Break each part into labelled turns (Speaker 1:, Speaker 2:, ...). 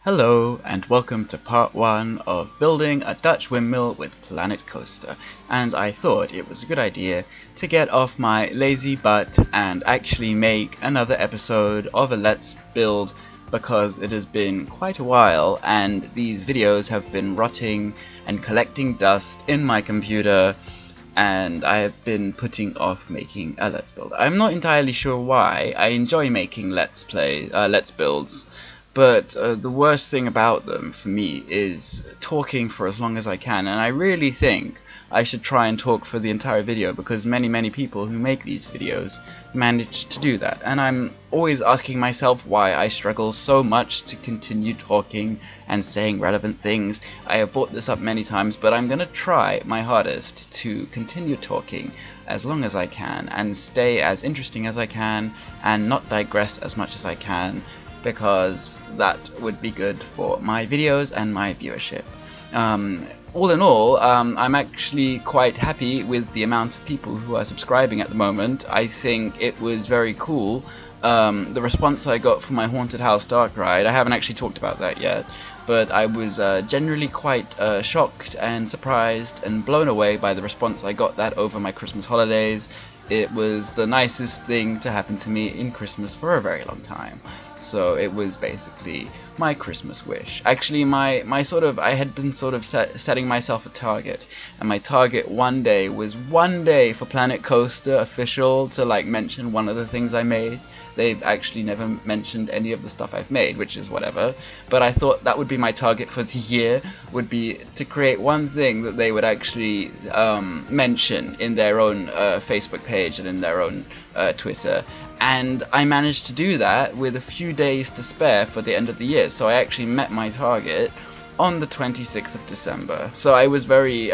Speaker 1: Hello and welcome to part 1 of building a Dutch windmill with Planet Coaster, and I thought it was a good idea to get off my lazy butt and actually make another episode of a Let's Build, because it has been quite a while and these videos have been rotting and collecting dust in my computer, and I have been putting off making a Let's Build. I'm not entirely sure why. I enjoy making Let's Builds, but the worst thing about them for me is talking for as long as I can, and I really think I should try and talk for the entire video, because many people who make these videos manage to do that, and I'm always asking myself why I struggle so much to continue talking and saying relevant things. I have brought this up many times, but I'm gonna try my hardest to continue talking as long as I can and stay as interesting as I can and not digress as much as I can, because that would be good for my videos and my viewership. All in all, I'm actually quite happy with the amount of people who are subscribing at the moment. I think it was very cool, the response I got for my Haunted House Dark Ride. I haven't actually talked about that yet, but I was generally quite shocked and surprised and blown away by the response I got that over my Christmas holidays. It was the nicest thing to happen to me in Christmas for a very long time. So it was basically my Christmas wish. Actually, I had been setting myself a target, and my target one day was one day for Planet Coaster official to mention one of the things I made. They've actually never mentioned any of the stuff I've made, which is whatever, but I thought that would be my target for the year, would be to create one thing that they would actually mention in their own Facebook page and in their own Twitter. And I managed to do that with a few days to spare for the end of the year, so I actually met my target on the 26th of December. So I was very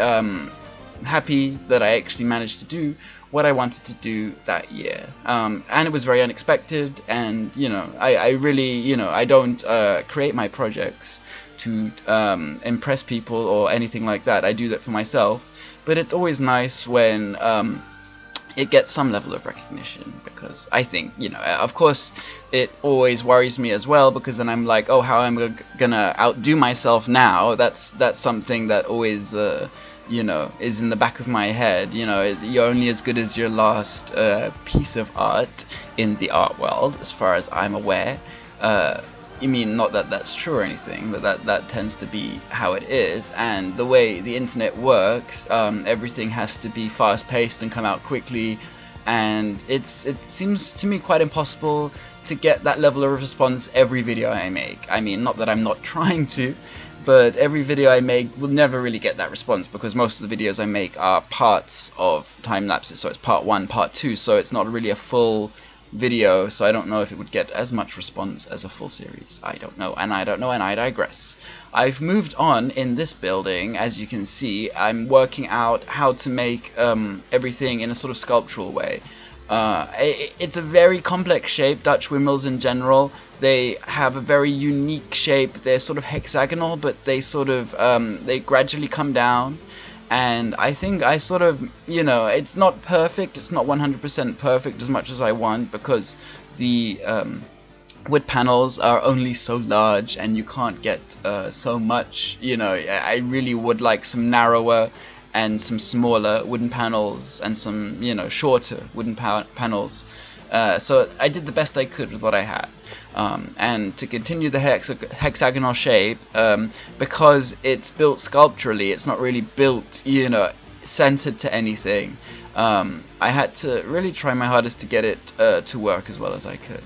Speaker 1: happy that I actually managed to do what I wanted to do that year, and it was very unexpected. And I really, I don't create my projects to impress people or anything like that. I do that for myself, but it's always nice when it gets some level of recognition, because I think, of course it always worries me as well, because then I'm like, oh, how am I gonna outdo myself now? That's something that always is in the back of my head. You're only as good as your last piece of art in the art world, as far as I'm aware. I mean, not that that's true or anything, but that tends to be how it is. And the way the internet works, everything has to be fast-paced and come out quickly, and it seems to me quite impossible to get that level of response every video I make. I mean, not that I'm not trying to, but every video I make will never really get that response, because most of the videos I make are parts of time lapses, so it's part 1, part 2, so it's not really a full video, so I don't know if it would get as much response as a full series. I don't know, and I digress. I've moved on in this building. As you can see, I'm working out how to make everything in a sort of sculptural way. It's a very complex shape. Dutch windmills in general, they have a very unique shape. They're sort of hexagonal, but they they gradually come down. And I think I it's not perfect, it's not 100% perfect as much as I want, because the wood panels are only so large and you can't get so much. I really would like some narrower and some smaller wooden panels and some shorter wooden panels. So I did the best I could with what I had. And to continue the hexagonal shape, because it's built sculpturally, it's not really built, centered to anything. I had to really try my hardest to get it to work as well as I could.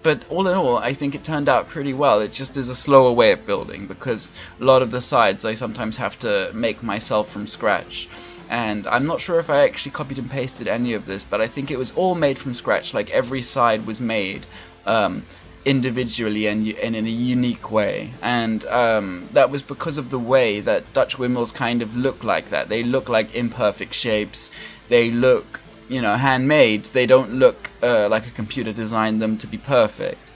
Speaker 1: But all in all, I think it turned out pretty well. It just is a slower way of building, because a lot of the sides I sometimes have to make myself from scratch. And I'm not sure if I actually copied and pasted any of this, but I think it was all made from scratch. Like, every side was made individually and in a unique way, and that was because of the way that Dutch windmills kind of look like that. They look like imperfect shapes. They look, handmade. They don't look like a computer designed them to be perfect.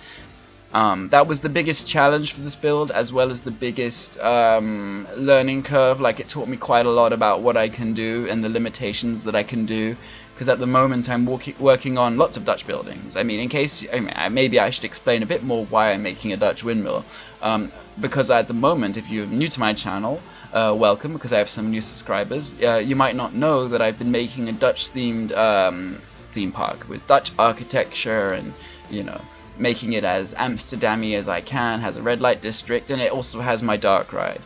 Speaker 1: That was the biggest challenge for this build, as well as the biggest learning curve. It taught me quite a lot about what I can do and the limitations that I can do because at the moment I'm working on lots of Dutch buildings. I mean, maybe I should explain a bit more why I'm making a Dutch windmill. Because at the moment, if you're new to my channel, welcome, because I have some new subscribers. You might not know that I've been making a Dutch-themed theme park with Dutch architecture, and making it as Amsterdam-y as I can. Has a red light district, and it also has my dark ride.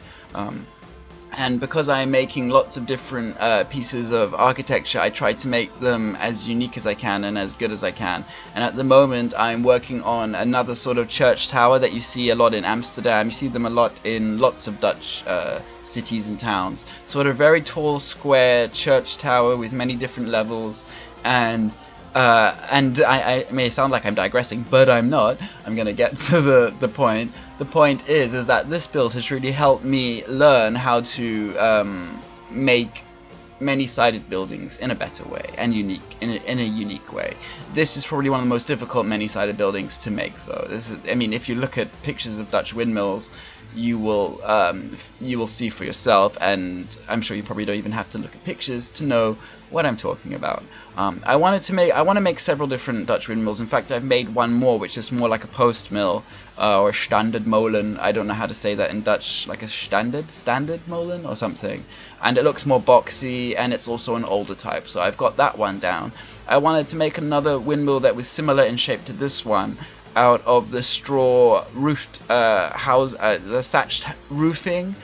Speaker 1: And because I'm making lots of different pieces of architecture, I try to make them as unique as I can and as good as I can. And at the moment I'm working on another sort of church tower that you see a lot in Amsterdam. You see them a lot in lots of Dutch cities and towns. Sort of very tall square church tower with many different levels. And I may sound like I'm digressing, but I'm not. I'm gonna get to the point. The point is that this build has really helped me learn how to make many-sided buildings in a better way and in a unique way. This is probably one of the most difficult many-sided buildings to make, though. I mean, if you look at pictures of Dutch windmills, you will see for yourself, and I'm sure you probably don't even have to look at pictures to know what I'm talking about. I want to make several different Dutch windmills. In fact, I've made one more, which is more like a post mill or a standard molen. I don't know how to say that in Dutch, like a standard molen or something. And it looks more boxy, and it's also an older type. So I've got that one down. I wanted to make another windmill that was similar in shape to this one, out of the straw roofed the thatched roofing.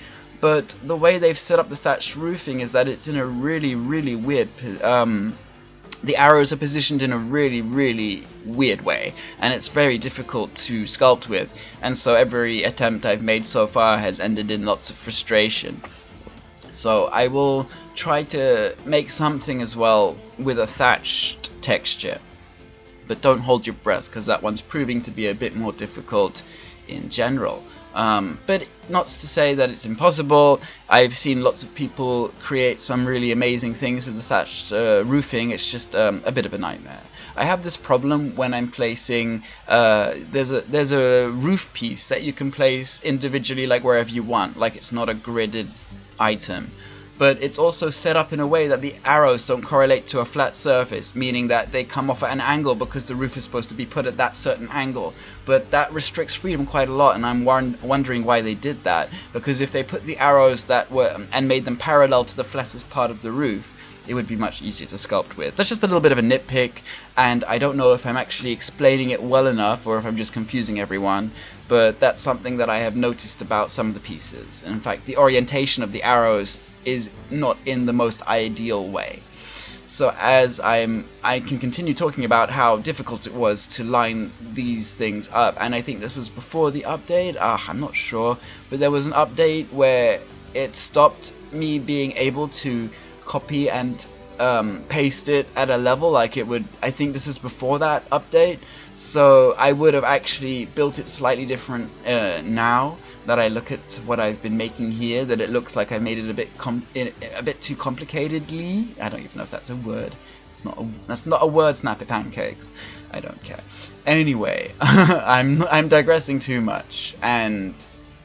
Speaker 1: But the way they've set up the thatched roofing is that it's in a really weird the arrows are positioned in a really weird way, and it's very difficult to sculpt with, and so every attempt I've made so far has ended in lots of frustration. So I will try to make something as well with a thatched texture, but don't hold your breath, because that one's proving to be a bit more difficult in general. But not to say that it's impossible. I've seen lots of people create some really amazing things with the thatched roofing. It's just a bit of a nightmare. I have this problem when I'm placing there's a roof piece that you can place individually, like wherever you want, like it's not a gridded item. But it's also set up in a way that the arrows don't correlate to a flat surface, meaning that they come off at an angle because the roof is supposed to be put at that certain angle. But that restricts freedom quite a lot, and I'm wondering why they did that. Because if they put the arrows that were and made them parallel to the flattest part of the roof, it would be much easier to sculpt with. That's just a little bit of a nitpick, and I don't know if I'm actually explaining it well enough or if I'm just confusing everyone, but that's something that I have noticed about some of the pieces. And in fact, the orientation of the arrows is not in the most ideal way. So as I can continue talking about how difficult it was to line these things up, and I think this was before the update, I'm not sure, but there was an update where it stopped me being able to copy and paste it at a level like it would. I think this is before that update, so I would have actually built it slightly different now that I look at what I've been making here, that it looks like I made it a bit too complicatedly. I don't even know if that's a word. That's not a word, Snappy Pancakes. I don't care. Anyway, I'm digressing too much, and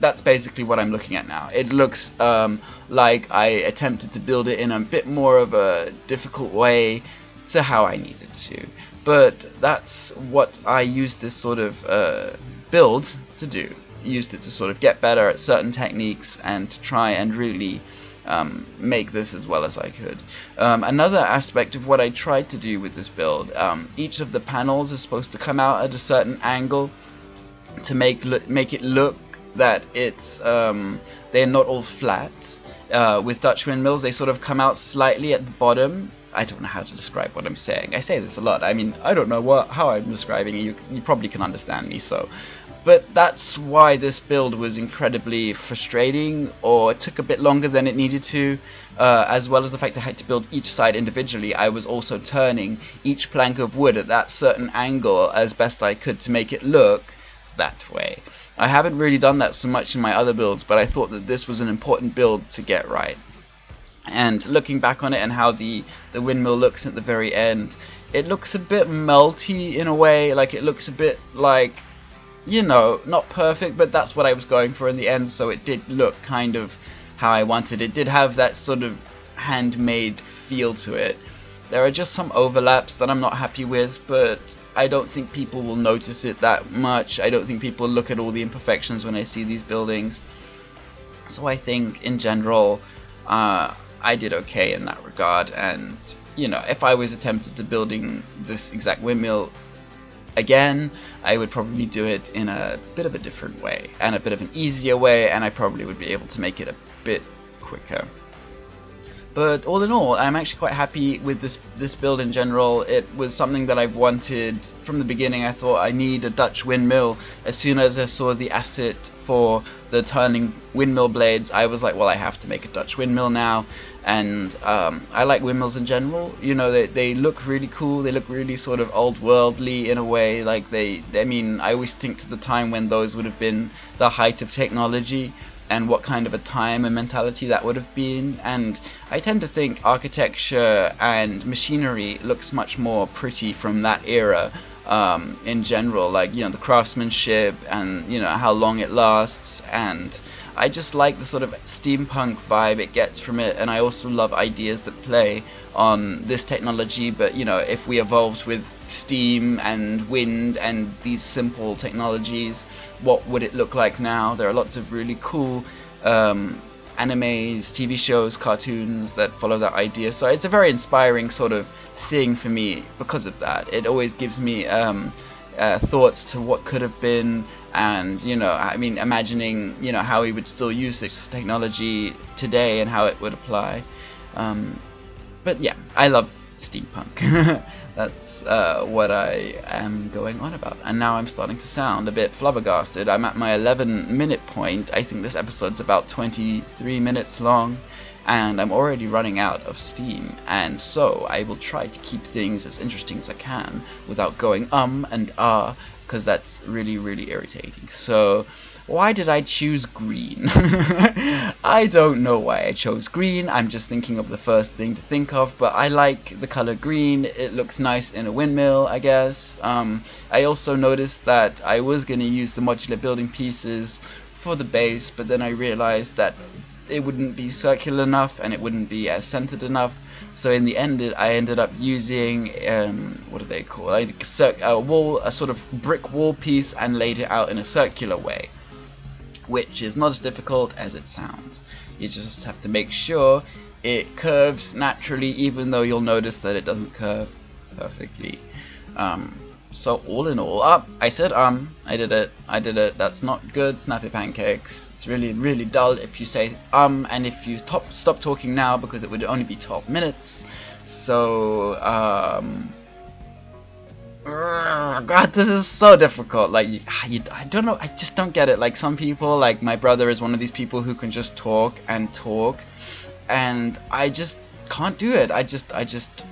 Speaker 1: that's basically what I'm looking at now. It looks like I attempted to build it in a bit more of a difficult way to how I needed to. But that's what I used this sort of build to do. Used it to sort of get better at certain techniques and to try and really make this as well as I could. Another aspect of what I tried to do with this build, each of the panels is supposed to come out at a certain angle to make it look that it's they're not all flat. With Dutch windmills, they sort of come out slightly at the bottom. I don't know how to describe what I'm saying. I say this a lot. I mean, I don't know how I'm describing it. You probably can understand me, so. But that's why this build was incredibly frustrating, or it took a bit longer than it needed to, as well as the fact that I had to build each side individually. I was also turning each plank of wood at that certain angle as best I could to make it look that way. I haven't really done that so much in my other builds, but I thought that this was an important build to get right. And looking back on it and how the windmill looks at the very end, it looks a bit melty in a way. Like, it looks a bit like, you know, not perfect, but that's what I was going for in the end, so it did look kind of how I wanted. It did have that sort of handmade feel to it. There are just some overlaps that I'm not happy with, but I don't think people will notice it that much. I don't think people look at all the imperfections when I see these buildings. So I think in general I did okay in that regard, and you know, if I was attempted to building this exact windmill again, I would probably do it in a bit of a different way and a bit of an easier way, and I probably would be able to make it a bit quicker. But all in all, I'm actually quite happy with this build in general. It was something that I've wanted from the beginning. I thought I need a Dutch windmill. As soon as I saw the asset for the turning windmill blades, I was like, well, I have to make a Dutch windmill now. And I like windmills in general. You know, they look really cool. They look really sort of old worldly in a way. Like I mean, I always think to the time when those would have been the height of technology, and what kind of a time and mentality that would have been. And I tend to think architecture and machinery looks much more pretty from that era in general, like, you know, the craftsmanship and, you know, how long it lasts. And I just like the sort of steampunk vibe it gets from it, and I also love ideas that play on this technology. But you know, if we evolved with steam and wind and these simple technologies, what would it look like now? There are lots of really cool animes, TV shows, cartoons that follow that idea, so it's a very inspiring sort of thing for me because of that. It always gives me thoughts to what could have been, and you know, I mean, imagining, you know, how we would still use this technology today and how it would apply. But yeah, I love steampunk. That's what I am going on about. And now I'm starting to sound a bit flabbergasted. I'm at my 11-minute point. I think this episode's about 23 minutes long, and I'm already running out of steam. And so I will try to keep things as interesting as I can without going and because that's really, really irritating. So why did I choose green? I don't know why I chose green. I'm just thinking of the first thing to think of, but I like the color green. It looks nice in a windmill, I guess. I also noticed that I was going to use the modular building pieces for the base, but then I realized that it wouldn't be circular enough and it wouldn't be as centered enough. So in the end, I ended up using what do they call it? A sort of brick wall piece, and laid it out in a circular way, which is not as difficult as it sounds. You just have to make sure it curves naturally, even though you'll notice that it doesn't curve perfectly. So all in all, I said I did it, that's not good, Snappy Pancakes. It's really, really dull if you say and if you stop talking now, because it would only be 12 minutes. So God, this is so difficult. Like, I don't know, I just don't get it. Like, some people, like my brother is one of these people who can just talk and talk, and I just can't do it.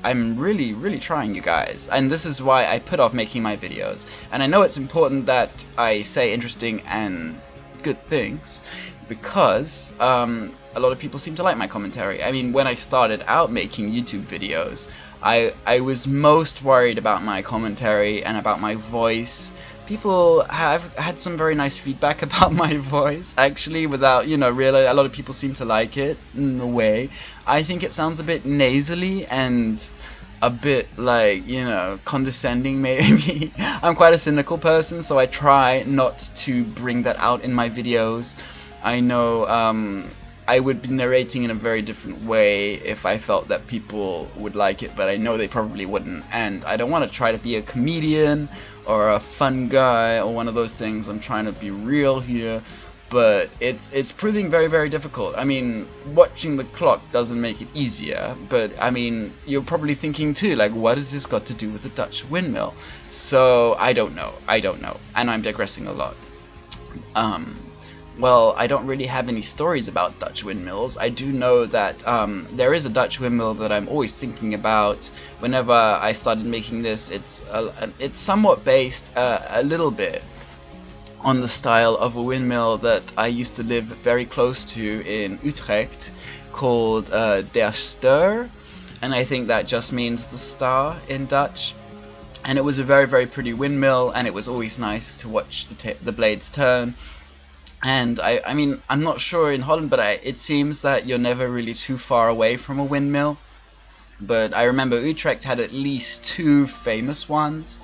Speaker 1: I'm really, really trying, you guys, and this is why I put off making my videos. And I know it's important that I say interesting and good things, because a lot of people seem to like my commentary. I mean, when I started out making YouTube videos, I was most worried about my commentary and about my voice. People have had some very nice feedback about my voice, actually, without, you know, really, a lot of people seem to like it in a way. I think it sounds a bit nasally and a bit, like, you know, condescending maybe. I'm quite a cynical person, so I try not to bring that out in my videos. I know I would be narrating in a very different way if I felt that people would like it, but I know they probably wouldn't, and I don't want to try to be a comedian or a fun guy or one of those things. I'm trying to be real here, but it's proving very, very difficult. I mean, watching the clock doesn't make it easier, but I mean, you're probably thinking too, like, what has this got to do with the Dutch windmill? So I don't know, and I'm digressing a lot. Well, I don't really have any stories about Dutch windmills. I do know that there is a Dutch windmill that I'm always thinking about. Whenever I started making this, it's somewhat based a little bit on the style of a windmill that I used to live very close to in Utrecht, called Der Ster, and I think that just means the star in Dutch. And it was a very, very pretty windmill, and it was always nice to watch the blades turn. And I mean, I'm not sure in Holland, but it seems that you're never really too far away from a windmill. but I remember Utrecht had at least 2 famous ones.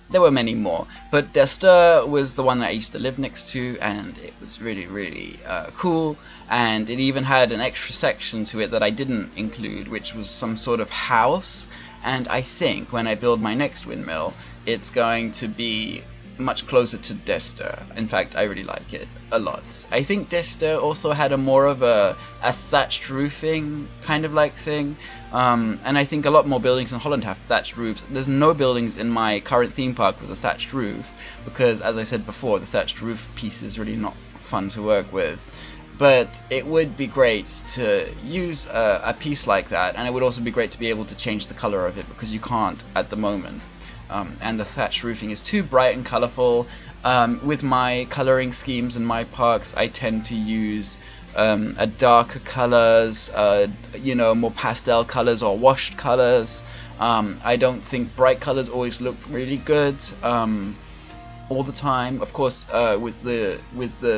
Speaker 1: There were many more, but Dester was the one that I used to live next to, and it was really cool, and it even had an extra section to it that I didn't include, which was some sort of house. And I think when I build my next windmill, it's going to be much closer to Dester. In fact, I really like it a lot. I think Dester also had a more of a thatched roofing kind of like thing, and I think a lot more buildings in Holland have thatched roofs. There's no buildings in my current theme park with a thatched roof, because as I said before, the thatched roof piece is really not fun to work with. But it would be great to use a piece like that, and it would also be great to be able to change the color of it, because you can't at the moment. And the thatched roofing is too bright and colorful. With my coloring schemes in my parks, I tend to use a darker colors, more pastel colors or washed colors. I don't think bright colors always look really good all the time. Of course, with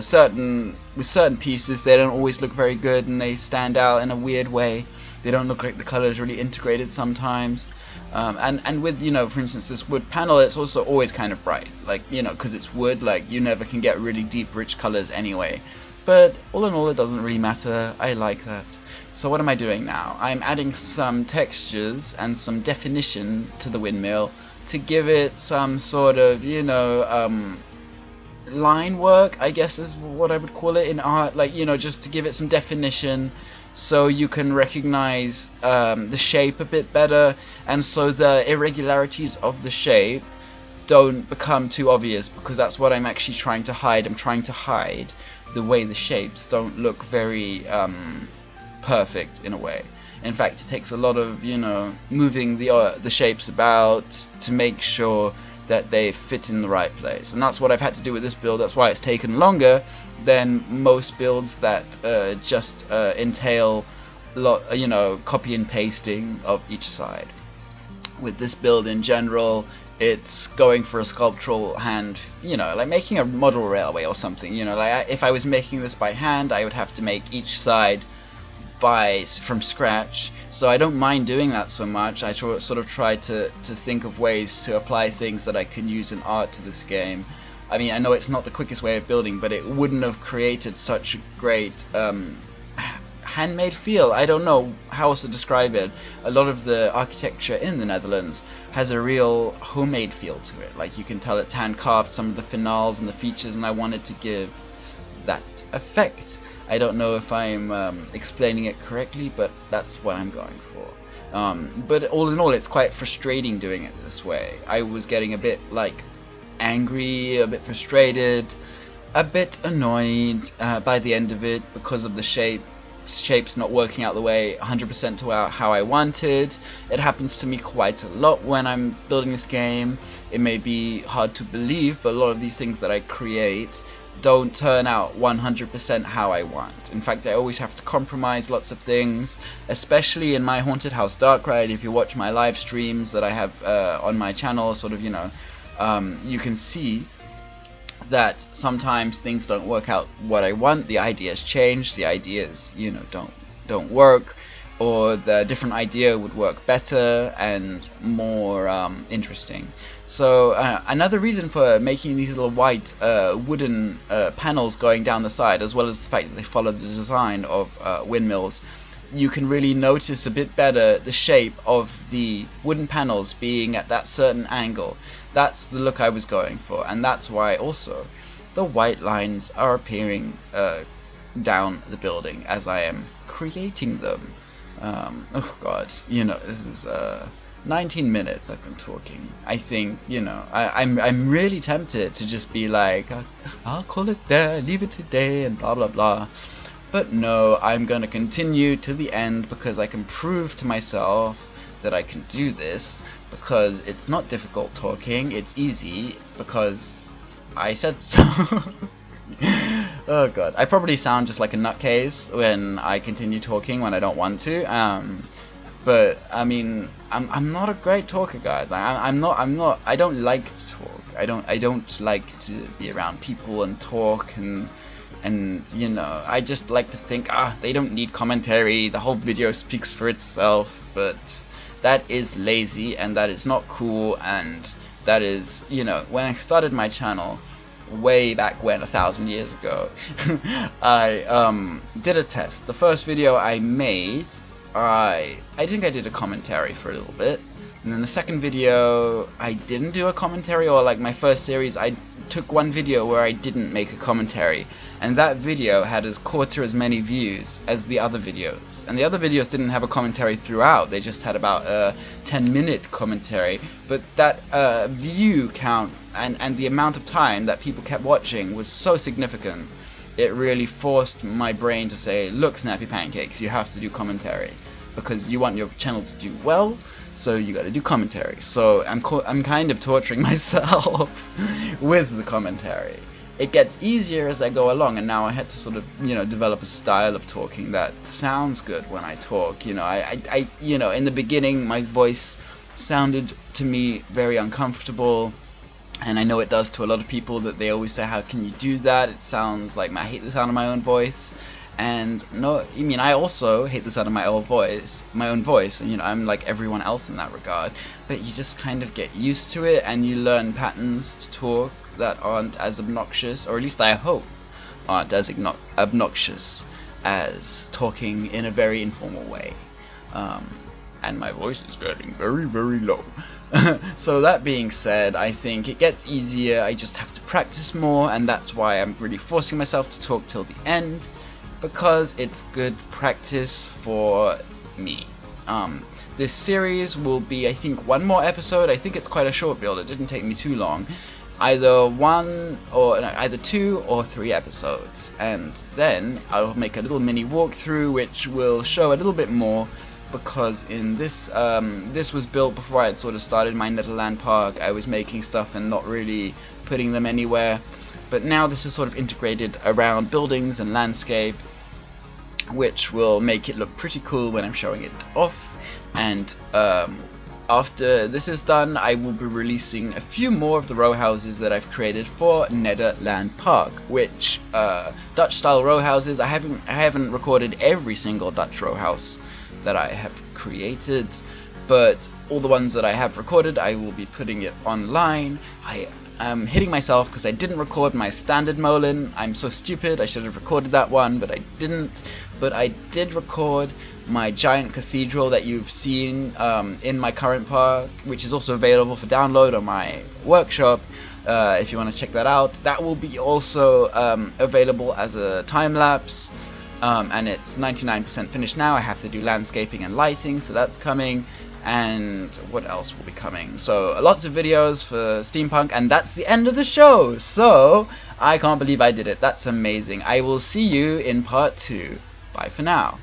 Speaker 1: certain pieces, they don't always look very good, and they stand out in a weird way. They don't look like the colors really integrated sometimes. And with, for instance, this wood panel, it's also always kind of bright, like, because it's wood, like, you never can get really deep, rich colors anyway. But all in all, it doesn't really matter. I like that. So what am I doing now? I'm adding some textures and some definition to the windmill to give it some sort of, line work, I guess is what I would call it in art, like, just to give it some definition, so you can recognize the shape a bit better, and so the irregularities of the shape don't become too obvious, because that's what I'm actually trying to hide. I'm trying to hide the way the shapes don't look very perfect in a way. In fact, it takes a lot of moving the shapes about to make sure that they fit in the right place, and that's what I've had to do with this build. That's why it's taken longer than most builds that just entail copy and pasting of each side. With this build in general, it's going for a sculptural hand, like making a model railway or something. Like if I was making this by hand, I would have to make each side from scratch, so I don't mind doing that so much. I sort of try to think of ways to apply things that I can use in art to this game. I mean, I know it's not the quickest way of building, but it wouldn't have created such a great handmade feel. I don't know how else to describe it. A lot of the architecture in the Netherlands has a real homemade feel to it. Like, you can tell it's hand carved, some of the finales and the features, and I wanted to give that effect. I don't know if I'm explaining it correctly, but that's what I'm going for. But all in all, it's quite frustrating doing it this way. I was getting a bit angry, a bit frustrated, a bit annoyed by the end of it, because of the shapes not working out the way 100% to how I wanted. It happens to me quite a lot when I'm building this game. It may be hard to believe, but a lot of these things that I create don't turn out 100% how I want. In fact, I always have to compromise lots of things, especially in my Haunted House Dark Ride. If you watch my live streams that I have on my channel, you can see that sometimes things don't work out what I want. The ideas change, the ideas don't work, or the different idea would work better and more interesting. So another reason for making these little white wooden panels going down the side, as well as the fact that they follow the design of windmills, you can really notice a bit better the shape of the wooden panels being at that certain angle. That's the look I was going for, and that's why also the white lines are appearing down the building as I am creating them. Oh god, this is 19 minutes I've been talking. I think, I'm really tempted to just be like, I'll call it there, leave it today, and blah blah blah. But no, I'm gonna continue to the end, because I can prove to myself that I can do this, because it's not difficult talking, it's easy, because I said so. Oh god, I probably sound just like a nutcase when I continue talking when I don't want to. But I mean, I'm not a great talker, guys. I don't like to talk. I don't like to be around people and talk and and you know, I just like to think, they don't need commentary, the whole video speaks for itself. But that is lazy, and that is not cool, and that is, you know, when I started my channel way back when, 1,000 years ago, I did a test. The first video I made, I think I did a commentary for a little bit, and then the second video I didn't do a commentary, or like my first series I took one video where I didn't make a commentary, and that video had as quarter as many views as the other videos, and the other videos didn't have a commentary throughout, they just had about a 10-minute commentary. But that view count and the amount of time that people kept watching was so significant, it really forced my brain to say, look, Snappy Pancakes, you have to do commentary, because you want your channel to do well, so you gotta do commentary. So I'm kind of torturing myself with the commentary. It gets easier as I go along, and now I had to sort of, you know, develop a style of talking that sounds good when I talk. You know, I you know, in the beginning my voice sounded to me very uncomfortable, and I know it does to a lot of people, that they always say, how can you do that? It sounds like I hate the sound of my own voice. And no, I mean, I also hate the sound of my own voice, and you know, I'm like everyone else in that regard. But you just kind of get used to it, and you learn patterns to talk that aren't as obnoxious, or at least I hope aren't as obnoxious as talking in a very informal way. And my voice is getting very, very low. So that being said, I think it gets easier. I just have to practice more, and that's why I'm really forcing myself to talk till the end, because it's good practice for me. This series will be, I think, one more episode. I think it's quite a short build, it didn't take me too long. Either 2 or 3 episodes, and then I'll make a little mini walkthrough which will show a little bit more, because in this this was built before I had sort of started my Netherland Park. I was making stuff and not really putting them anywhere. But now this is sort of integrated around buildings and landscape, which will make it look pretty cool when I'm showing it off. And after this is done, I will be releasing a few more of the row houses that I've created for Netherland Park, which Dutch style row houses. I haven't recorded every single Dutch row house that I have created, but all the ones that I have recorded, I will be putting it online. I'm hitting myself because I didn't record my standard Molin. I'm so stupid, I should have recorded that one, but I didn't. But I did record my giant cathedral that you've seen in my current park, which is also available for download on my workshop. If you want to check that out, that will be also available as a time-lapse. And it's 99% finished now. I have to do landscaping and lighting, so that's coming. And what else will be coming? So lots of videos for steampunk, and that's the end of the show. So I can't believe I did it. That's amazing. I will see you in part 2. Bye for now.